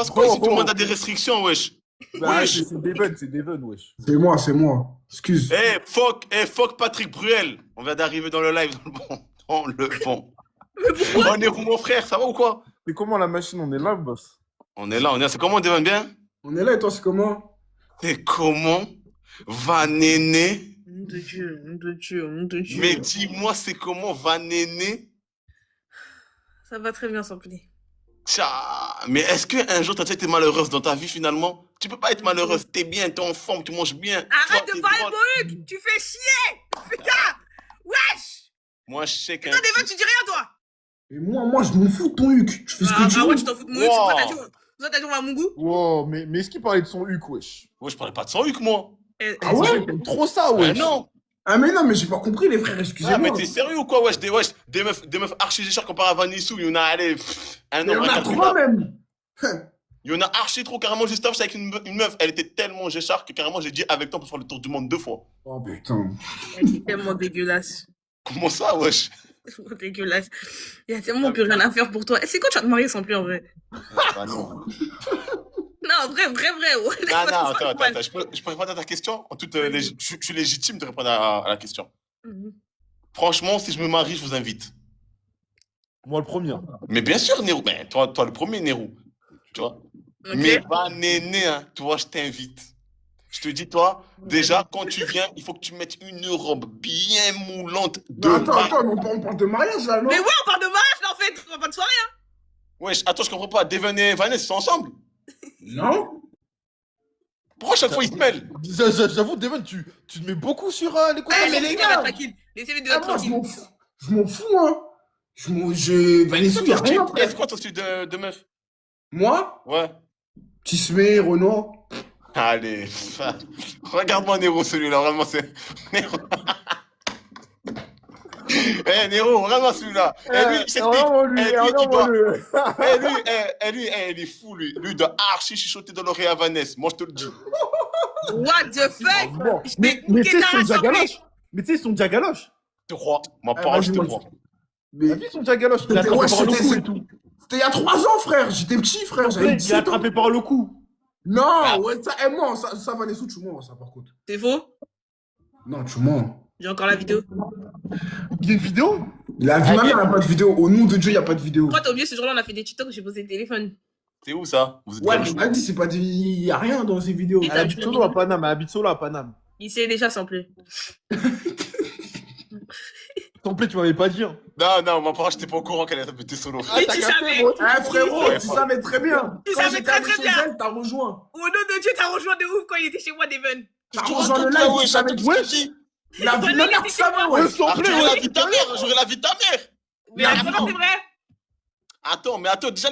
Parce que ici, tout le monde a des restrictions, wesh. Bah, Wesh. c'est Devon, wesh. C'est moi. Excuse. Fuck Patrick Bruel. On vient d'arriver dans le live, dans le bon. On est où, mon frère, ça va ou quoi? C'est comment la machine, on est là, boss? On est là. C'est comment, Devon, bien? On est là et toi, c'est comment? C'est comment? Va néné. Nom de Dieu, nom de Dieu, nom de Dieu. Mais dis-moi, c'est comment, va néné? Ça va très bien, sans plus. Tcha. Mais est-ce qu'un jour, t'as été malheureuse dans ta vie, finalement? Tu peux pas être malheureuse, t'es bien, t'es en forme, tu manges bien. Arrête Toi, de t'es parler droite. de mon Hugues. Tu fais chier. Putain. Wesh. Moi, je sais qu'un... Putain, Devon, tu dis rien, toi. Et moi, je m'en fous de ton huc. Tu fais ce que tu Ah veux. ouais, tu t'en fous de mon Hugues. Wow. Toi, t'as dit on va mon goût. Wow, mais est-ce qu'il parlait de son huc, wesh? Ouais, je parlais pas de son Huc, moi. Ah ouais? T'aimes trop ça, Ouais, wesh. non. Ah mais non, mais j'ai pas compris les frères, Ah, mais excusez-moi. t'es sérieux ou quoi, wesh? Des meufs archi géchard comparé à Vanessou, il y en a, allez, un Mais nombre on a incalculable. trois même. Il y en a archi trop, carrément, juste avant, j'étais avec une meuf, elle était tellement géchard que carrément, j'ai dit avec toi pour faire le tour du monde 2 fois. Oh putain. C'est tellement dégueulasse. Comment ça, wesh? Tellement dégueulasse. Il y a tellement plus rien à faire pour toi. C'est quand tu vas te marier sans plus, en vrai? Bah non. Non, vrai. Ouais. Non, attends, je peux répondre à ta question? En toute, je suis légitime de répondre à la question. Mhm. Franchement, si je me marie, je vous invite. Moi, le premier. Mais bien sûr, Nérou. Mais toi le premier, Nérou. Tu vois? Ok. Mais pas néné, hein. Toi, je t'invite. Je te dis, toi, déjà, quand tu viens, il faut que tu mettes une robe bien moulante de Non, attends, mariage. on parle de mariage là, non? Mais ouais, on parle de mariage, là, en fait. On va pas de soirée, hein. Wesh, attends, je comprends pas. Devon et Vanessa, ils sont ensemble? Non? Pourquoi chaque fois ils se mêlent? J'avoue, Devon, tu te mets beaucoup sur les coups. Eh, mais les Laissez-les gars. tranquilles. Laissez-les deux Ah, moi, je tranquilles. m'en fous. Je m'en fous, hein. Vanessa, y a rien, Est-ce frère. quoi ton style de meuf? Moi? Ouais. Tismé, Renault. Allez. Regarde-moi Nero, celui-là. Vraiment, c'est. Nero. Eh, Nero, regarde-moi celui-là. Eh, lui, il s'explique. Il est fou, lui. Lui, de archi chuchoter dans l'oreille à Vanessa. Moi, je te le dis. What the fuck? Bon. Je Mais t'ai tu niqué sais, ils ta sont race, déjà en plus. galoches. Mais tu sais, ils sont déjà galoches. Je te crois. Ma Ah, parole, je te vas-y, crois. Mais La vie, ils sont déjà galoches. Il a C'était- attrapé ouais, par le c'était- cou et tout. c'était il y a 3 ans, frère. J'étais petit, frère. J'avais Il a 17 ans. attrapé par le cou. Non, ouais, ça, moi, ça Vanessa, tu mens, ça, par contre. C'est faux? Non, tu mens. J'ai encore la vidéo. Il y a une vidéo? La vie, ma mère n'a pas de vidéo. Au nom de Dieu, il n'y a pas de vidéo. Toi, t'as oublié, ce jour-là, on a fait des TikTok, j'ai posé le téléphone. C'est où ça? Vous êtes Ouais, quel mais jour? il m'a dit, c'est pas des... Il n'y a rien dans ces vidéos. Et Elle t'as habite vu solo à Paname. Elle habite solo à Paname. Il sait déjà sampler. S'il te plaît, tu m'avais pas dit. Hein. Non, ma parole, j'étais pas au courant qu'elle était solo. Oui, tu savais. Eh, frérot, Ouais, tu ouais. savais très bien. Tu Quand savais j'étais très, allé très chez bien. elle, t'as rejoint. Au nom de Dieu, t'as rejoint de ouf quand il était chez moi, Devon. T'as Tu rejoint le racontes live, là, ouais, tu savais j'entends que... ce que tu dis. La vie, ma mère, tu savais, ouais. S'il te Ah, plaît, j'aurais la ouais. vie de ta mère, j'aurais la vie de ta mère. Mais La la vie. c'est vrai. Attends, déjà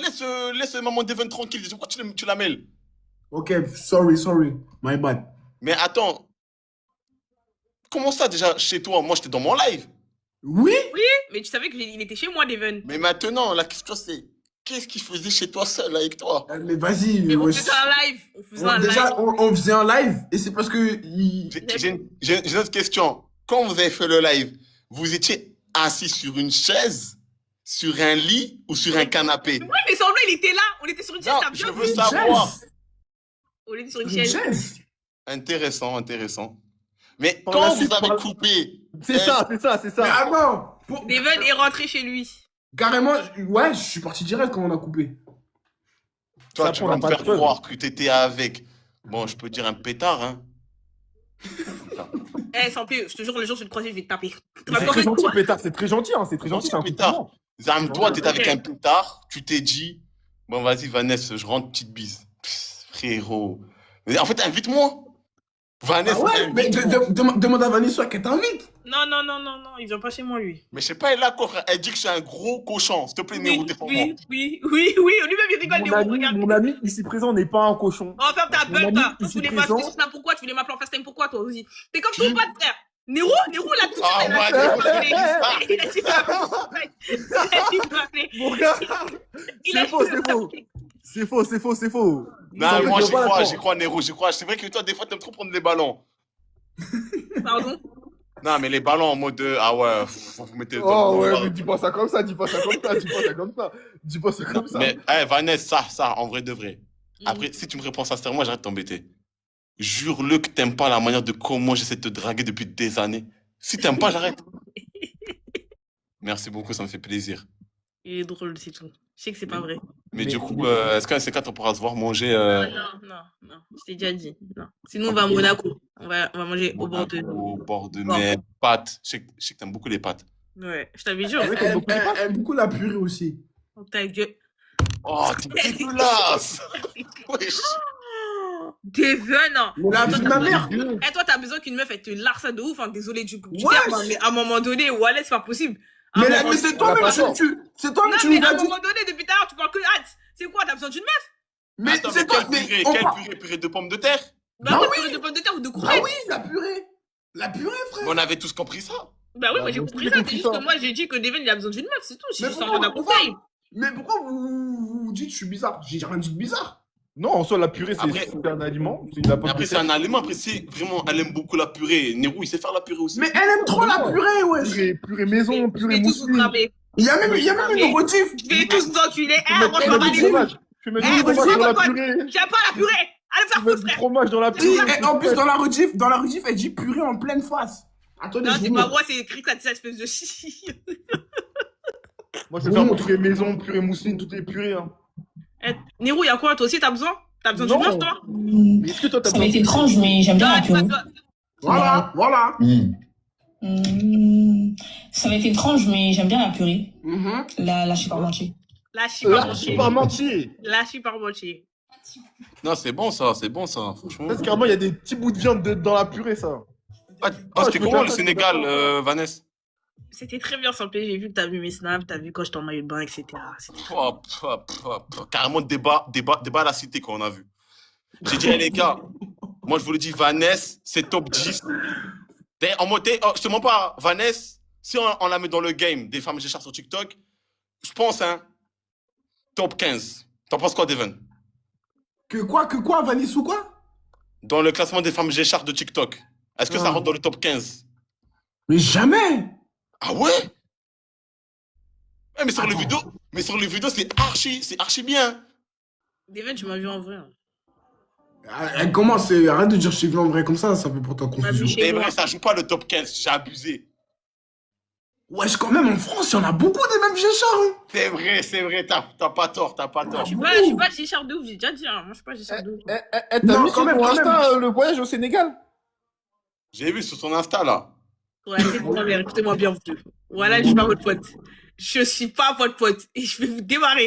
laisse maman Devon tranquille. Pourquoi tu la mêles? Ok, sorry. My bad. Mais attends. Comment ça déjà chez toi? Moi j'étais dans mon live. Oui? Mais tu savais qu'il était chez moi, Devon. Mais maintenant, la question c'est qu'est-ce qu'il faisait chez toi seul avec toi? Mais vas-y, Mais on wesh. faisait un live. On faisait un Déjà, live. on faisait un live, et c'est parce que... J'ai une autre question. Quand vous avez fait le live, vous étiez assis sur une chaise, sur un lit ou sur un canapé? Ouais, mais semblant, il était là. On était sur une chaise, Non, t'as je bien veux vu. savoir. On était sur une Une chaise. chaise. Intéressant. Mais Par quand la vous suite, avez par la- coupé, C'est ça. Mais attends, Devon est rentré chez lui. carrément, ouais, je suis parti direct quand on a coupé. toi Ça tu prend vas la me faire patte-preuve. croire que t'étais avec, bon, je peux dire un pétard, hein. Eh, sans plus, je te jure, le jour où je vais te croiser, je vais te taper. Tu C'est vas très faire gentil, quoi? pétard. C'est très gentil. Hein. C'est très gentil. C'est un Pétard. compliment. Zam, toi, t'étais avec Ok. un pétard, tu t'es dit, bon, vas-y, Vanessa, je rentre, petite bise. Pff, frérot. Mais en fait, invite-moi. Vanessa, Ah ouais, mais invite-moi. demande à Vanessa qu'elle t'invite. Non, il vient pas chez moi, lui. Mais je sais pas, elle est là, quoi, frère. Elle dit que je suis un gros cochon. S'il te plaît, Nérou, défends-moi. Oui, lui-même, il rigole, Néo, regarde. Mon ami ici présent n'est pas un cochon. Oh, ferme ta Mon gueule, ami toi. Tu ici voulais présent- m'appeler sur Snap, pourquoi? Tu voulais m'appeler en FaceTime, pourquoi, toi aussi? T'es comme ton pote, frère. Néro, là, tout de suite, Ah, il a ouais, dit Néro, m'appeler. Il a dit m'appeler. Il a dit m'appeler. Mon gars, Il a c'est faux, dit c'est faux. m'appeler. C'est faux. Non, moi, Je j'y vois crois, d'accord. j'y crois, Nérou, j'y crois. C'est vrai que toi, des fois, t'aimes trop prendre les ballons. Pardon? Non, mais les ballons en mode, ah ouais, faut vous mettre... Oh ouais, mais dis pas ça comme ça. Dis pas ça comme ça. Mais, Vanessa, ça, en vrai de vrai. Après, si tu me réponds sincèrement, j'arrête de t'embêter. Jure-le que t'aimes pas la manière de comment j'essaie de te draguer depuis des années. Si t'aimes pas, j'arrête. Merci beaucoup, ça me fait plaisir. Il est drôle, c'est tout. Je sais que c'est pas vrai. Mais du coup, est-ce qu'un de ces quatre, on pourra se voir manger Non. Je t'ai déjà dit. Non. Sinon, on va à Monaco. On va manger au bord de. au bord de Bord. mer, pâtes. Je sais que t'aimes beaucoup les pâtes. Ouais, je t'avais dit. Elle aime beaucoup la purée aussi. Oh, ta gueule. Oh, t'es dégueulasse. Wesh. Devon, non. Mais la vie de ma mère. Et toi, t'as besoin qu'une meuf, elle te larce de ouf. Hein. Désolé du coup. Wesh. Mais à un moment donné, Wallet, c'est pas possible. À un Mais moment- c'est toi-même, c'est toi-même, Non, tu mais nous à as un dit. moment donné, depuis tout à l'heure, tu parles que hâte. C'est quoi, t'as besoin d'une meuf? Mais Attends, c'est toi, quelle purée, on quelle parle- purée, purée de pommes de terre? Bah Bah oui, oui. purée de pommes de terre ou de Ah courgettes. oui, la purée. La purée, frère. On avait tous compris ça. Bah oui, Bah, moi j'ai moi compris aussi, ça. j'ai C'est compris juste ça. que moi j'ai dit que Devon il a besoin d'une meuf, c'est tout. J'ai Mais juste pourquoi- envie d'un pourquoi- conseil. Mais pourquoi vous dites que je suis bizarre? J'ai rien dit de bizarre. Non, en soi, la purée, Après- c'est un aliment. C'est de la pomme Après, de c'est terre. un aliment. Après, si vraiment elle aime beaucoup la purée, Nero, il sait faire la purée aussi. Mais elle aime trop la Non. purée, wesh. Purée maison, Je purée vais tous vous mousseline. cramer. Il y a même une rediff. Je vais tous vous enculer. Tu Ah, mets moi je tu m'en mets bats du les couilles. fromage. Tu mets Eh, du fromage vas-y, dans la vas-y. purée. J'aime pas la purée. Allez Tu faire mets foutre, du frère. fromage dans la Si, purée. et en plus, dans la rediff, elle dit purée en pleine face. Attendez, Non, je c'est vous pas montre. moi, c'est écrit comme ça, espèce de chichi. Moi, je vais faire purée maison, purée mousseline, tout est purée. Hein. Nero, y'a quoi toi aussi, t'as besoin? T'as besoin d'une Non. meuf, toi? Mais est-ce que toi, t'as Ça va être besoin étrange, mais j'aime bien la Toi, purée. toi. Voilà. Ça va être étrange, mais j'aime bien la purée. Mhm. La je sais pas mentir. La chipard Là, je suis pas menti. La chipard moitié. Non, c'est bon ça, franchement. Parce carrément, il y a des petits bouts de viande dans la purée, ça. Ah, c'était je peux comment pas- le Sénégal, Vanessa? C'était très bien simple. J'ai vu que t'as vu mes snaps, t'as vu quand j'étais en maillot de bain, etc. C'était- Carrément débat à la cité qu'on a vu. J'ai dit, les gars, moi je vous le dis, Vanessa, c'est top 10. En mode, je te mens pas, Vanessa, si on la met dans le game des femmes Géchard sur TikTok, je pense, hein, top 15. T'en penses quoi, Devon? Que quoi, Vanessa ou quoi? Dans le classement des femmes Géchard de TikTok, est-ce que ça rentre dans le top 15? Mais jamais. Ah ouais? Ouais, mais sur Attends. les vidéos, c'est archi bien. Devon, tu m'as vu en vrai. Hein. Elle commence, arrête de dire je suis venu en vrai comme ça peut porter en vu confusion. chez- Mais vrai, ça joue pas le top 15, j'ai abusé. Wesh, quand même, en France, il y en a beaucoup des mêmes Géchard. Hein. C'est vrai, t'as pas tort. Je suis pas Géchard de ouf, j'ai déjà dit. Hein. Moi, je suis pas Géchard de ouf. T'as Non, mis quand sur même, ton quand Insta même. le voyage au Sénégal? J'ai vu sur son Insta, là. Ouais, écoutez-moi bien, vous deux. Voilà, je suis pas votre pote. Je suis pas votre pote. Et je vais vous démarrer.